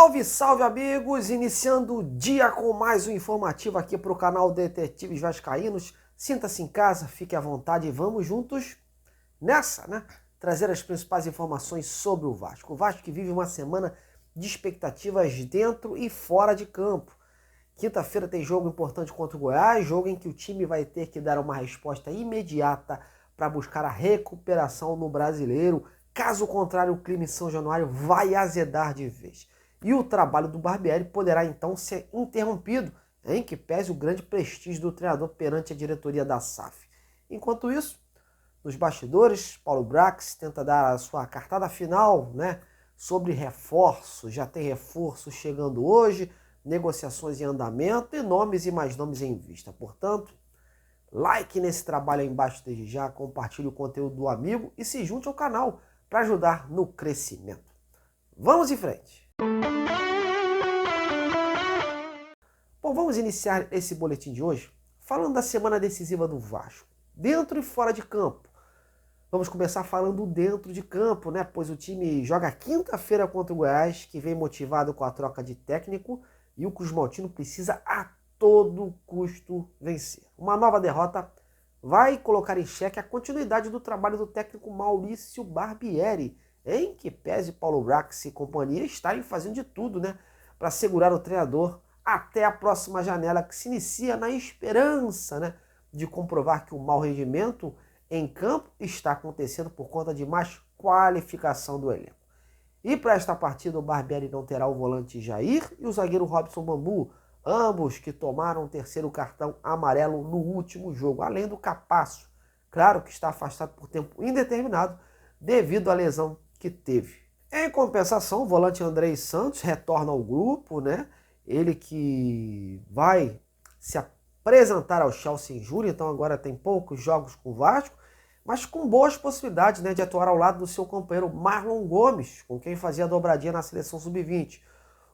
Salve, salve amigos! Iniciando o dia com mais um informativo aqui para o canal Detetives Vascaínos. Sinta-se em casa, fique à vontade e vamos juntos nessa, né? Trazer as principais informações sobre o Vasco. O Vasco que vive uma semana de expectativas dentro e fora de campo. Quinta-feira tem jogo importante contra o Goiás, jogo em que o time vai ter que dar uma resposta imediata para buscar a recuperação no Brasileiro. Caso contrário, o clima em São Januário vai azedar de vez. E o trabalho do Barbieri poderá então ser interrompido, em que pese o grande prestígio do treinador perante a diretoria da SAF. Enquanto isso, nos bastidores, Paulo Brax tenta dar a sua cartada final, né, sobre reforços. Já tem reforço chegando hoje, negociações em andamento e nomes e mais nomes em vista. Portanto, like nesse trabalho aí embaixo desde já, compartilhe o conteúdo do amigo e se junte ao canal para ajudar no crescimento. Vamos em frente! Bom, vamos iniciar esse boletim de hoje falando da semana decisiva do Vasco, dentro e fora de campo. Vamos começar falando dentro de campo, né? Pois o time joga quinta-feira contra o Goiás, que vem motivado com a troca de técnico, e o Cruz Maltino precisa a todo custo vencer. Uma nova derrota vai colocar em xeque a continuidade do trabalho do técnico Maurício Barbieri, em que pese Paulo Brax e companhia estarem fazendo de tudo, né, para segurar o treinador até a próxima janela, que se inicia na esperança, né, de comprovar que o mau rendimento em campo está acontecendo por conta de mais qualificação do elenco. E para esta partida o Barbieri não terá o volante Jair e o zagueiro Robson Bambu, ambos que tomaram o terceiro cartão amarelo no último jogo, além do Capasso, claro que está afastado por tempo indeterminado devido à lesão que teve. Em compensação, o volante Andrei Santos retorna ao grupo, né? Ele que vai se apresentar ao Chelsea em julho, então agora tem poucos jogos com o Vasco, mas com boas possibilidades, né, de atuar ao lado do seu companheiro Marlon Gomes, com quem fazia dobradinha na seleção sub-20.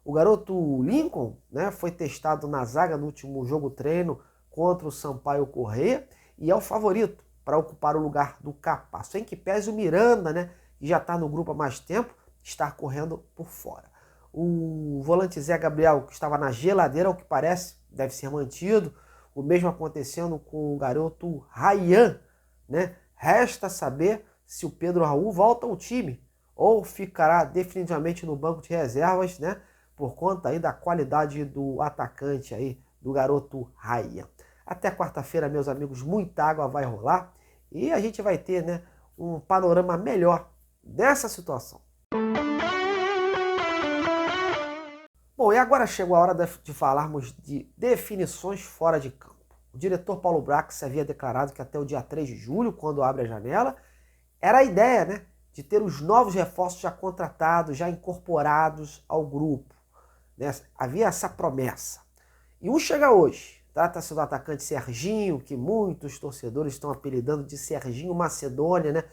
O garoto Lincoln, né, foi testado na zaga no último jogo treino contra o Sampaio Corrêa e é o favorito para ocupar o lugar do Capasso, em que pese o Miranda, né, que já está no grupo há mais tempo, está correndo por fora. O volante Zé Gabriel, que estava na geladeira, ao que parece, deve ser mantido. O mesmo acontecendo com o garoto Ryan, né? Resta saber se o Pedro Raul volta ao time ou ficará definitivamente no banco de reservas, né? Por conta aí da qualidade do atacante aí, do garoto Ryan. Até quarta-feira, meus amigos, muita água vai rolar e a gente vai ter, né, um panorama melhor dessa situação. Bom, e agora chegou a hora de falarmos de definições fora de campo. O diretor Paulo Brax havia declarado que até o dia 3 de julho, quando abre a janela, era a ideia, né, de ter os novos reforços já contratados, já incorporados ao grupo, né? Havia essa promessa. E um chega hoje. Trata-se do atacante Serginho, que muitos torcedores estão apelidando de Serginho Macedônia, né?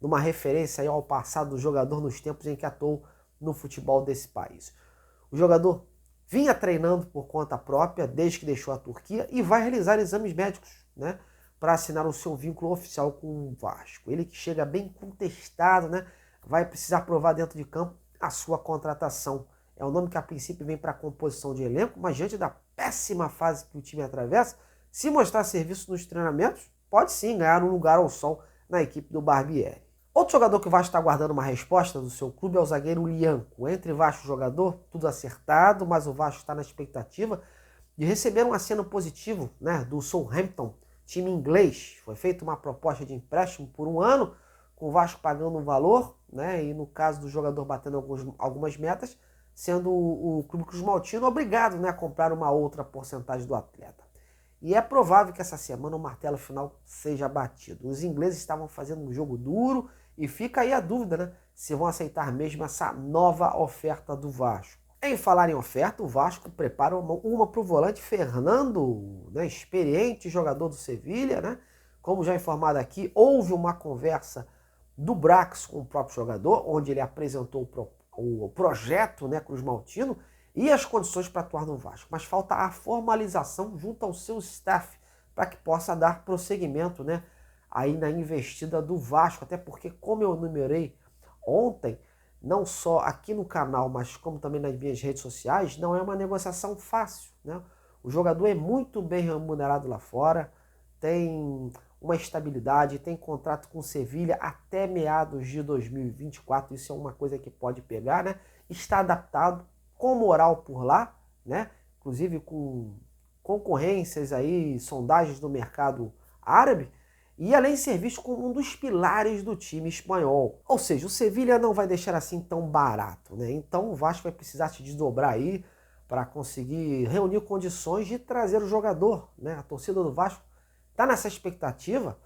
Numa referência aí ao passado do jogador nos tempos em que atuou no futebol desse país. O jogador vinha treinando por conta própria desde que deixou a Turquia e vai realizar exames médicos, né, para assinar o seu vínculo oficial com o Vasco. Ele que chega bem contestado, né, vai precisar provar dentro de campo a sua contratação. É o nome que a princípio vem para a composição de elenco, mas diante da péssima fase que o time atravessa, se mostrar serviço nos treinamentos, pode sim ganhar um lugar ao sol na equipe do Barbieri. Outro jogador que o Vasco está aguardando uma resposta do seu clube é o zagueiro Lianco. Entre Vasco e jogador, tudo acertado, mas o Vasco está na expectativa de receber um aceno positivo, né, do Southampton, time inglês. Foi feita uma proposta de empréstimo por 1 ano, com o Vasco pagando um valor, né, e no caso do jogador batendo algumas metas, sendo o Clube Cruz Maltino obrigado, né, a comprar uma outra porcentagem do atleta. E é provável que essa semana o martelo final seja batido. Os ingleses estavam fazendo um jogo duro e fica aí a dúvida, né, se vão aceitar mesmo essa nova oferta do Vasco. Em falar em oferta, o Vasco prepara uma para o volante Fernando, né, experiente jogador do Sevilha, né? Como já informado aqui, houve uma conversa do Brax com o próprio jogador, onde ele apresentou o projeto, né, Cruz Maltino, e as condições para atuar no Vasco, mas falta a formalização junto ao seu staff para que possa dar prosseguimento, né, aí na investida do Vasco, até porque, como eu enumerei ontem, não só aqui no canal, mas como também nas minhas redes sociais, não é uma negociação fácil, né? O jogador é muito bem remunerado lá fora, tem uma estabilidade, tem contrato com o Sevilha até meados de 2024, isso é uma coisa que pode pegar, né? Está adaptado, com moral por lá, né? Inclusive com concorrências aí, sondagens do mercado árabe, e além de ser visto como um dos pilares do time espanhol. Ou seja, o Sevilha não vai deixar assim tão barato, né? Então o Vasco vai precisar se desdobrar aí para conseguir reunir condições de trazer o jogador, né? A torcida do Vasco está nessa expectativa,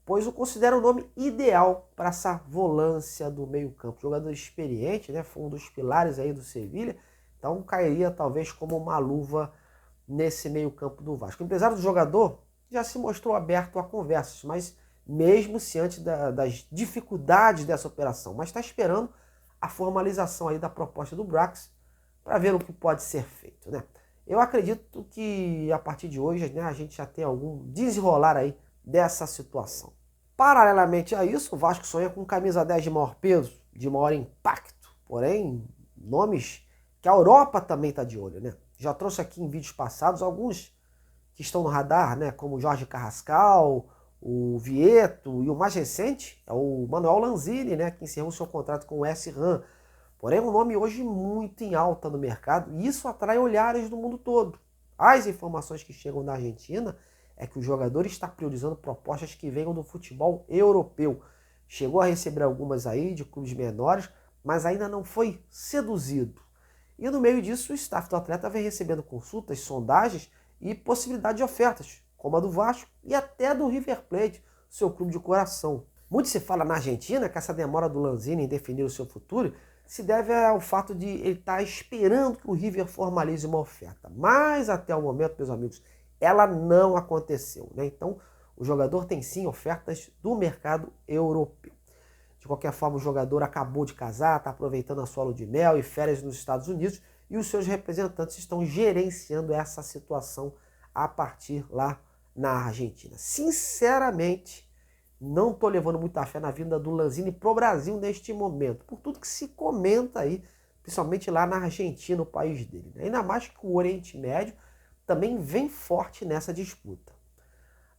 pois o considera o nome ideal para essa volância do meio-campo. Jogador experiente, né? Foi um dos pilares aí do Sevilha, então cairia talvez como uma luva nesse meio-campo do Vasco. O empresário do jogador já se mostrou aberto a conversas, mas mesmo ciente das dificuldades dessa operação, mas está esperando a formalização aí da proposta do Brax para ver o que pode ser feito, né? Eu acredito que a partir de hoje, né, a gente já tem algum desenrolar aí dessa situação. Paralelamente a isso, o Vasco sonha com camisa 10 de maior peso, de maior impacto, porém nomes que a Europa também está de olho, né? Já trouxe aqui em vídeos passados alguns que estão no radar, né, como o Jorge Carrascal, o Vieto, e o mais recente é o Manuel Lanzini, né, que encerrou seu contrato com o West Ham. Porém, é um nome hoje muito em alta no mercado e isso atrai olhares do mundo todo. As informações que chegam da Argentina é que o jogador está priorizando propostas que venham do futebol europeu. Chegou a receber algumas aí de clubes menores, mas ainda não foi seduzido. E no meio disso, o staff do atleta vem recebendo consultas, sondagens e possibilidade de ofertas, como a do Vasco e até do River Plate, seu clube de coração. Muito se fala na Argentina que essa demora do Lanzini em definir o seu futuro se deve ao fato de ele estar esperando que o River formalize uma oferta. Mas até o momento, meus amigos, ela não aconteceu, né? Então, o jogador tem sim ofertas do mercado europeu. De qualquer forma, o jogador acabou de casar, está aproveitando a sua lua de mel e férias nos Estados Unidos e os seus representantes estão gerenciando essa situação a partir lá na Argentina. Sinceramente, não estou levando muita fé na vinda do Lanzini para o Brasil neste momento, por tudo que se comenta aí, principalmente lá na Argentina, o país dele, né? Ainda mais que o Oriente Médio também vem forte nessa disputa.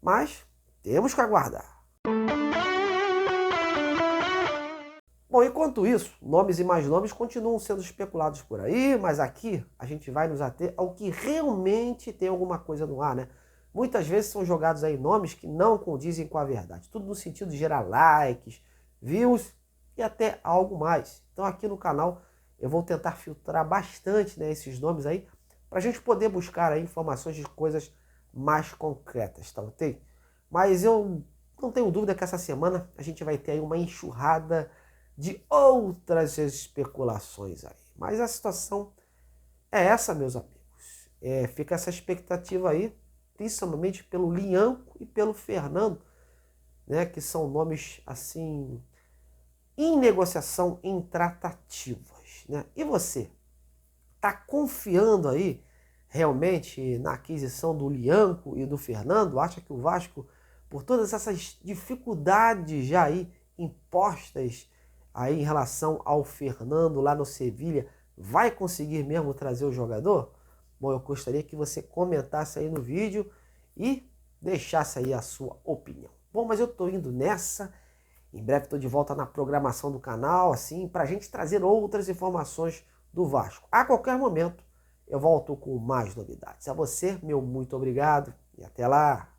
Mas temos que aguardar. Bom, enquanto isso, nomes e mais nomes continuam sendo especulados por aí, mas aqui a gente vai nos ater ao que realmente tem alguma coisa no ar, né? Muitas vezes são jogados aí nomes que não condizem com a verdade. Tudo no sentido de gerar likes, views e até algo mais. Então aqui no canal eu vou tentar filtrar bastante, né, esses nomes aí, para a gente poder buscar aí informações de coisas mais concretas, tá ok? Mas eu não tenho dúvida que essa semana a gente vai ter aí uma enxurrada de outras especulações aí. Mas a situação é essa, meus amigos. Fica essa expectativa aí, principalmente pelo Lianco e pelo Fernando, né, que são nomes assim em negociação, em tratativas, né? E você está confiando aí realmente na aquisição do Lianco e do Fernando? Acha que o Vasco, por todas essas dificuldades já aí impostas aí em relação ao Fernando lá no Sevilha, vai conseguir mesmo trazer o jogador? Bom, eu gostaria que você comentasse aí no vídeo e deixasse aí a sua opinião. Bom, mas eu tô indo nessa. Em breve estou de volta na programação do canal, assim, para a gente trazer outras informações do Vasco. A qualquer momento eu volto com mais novidades. A você, meu muito obrigado e até lá!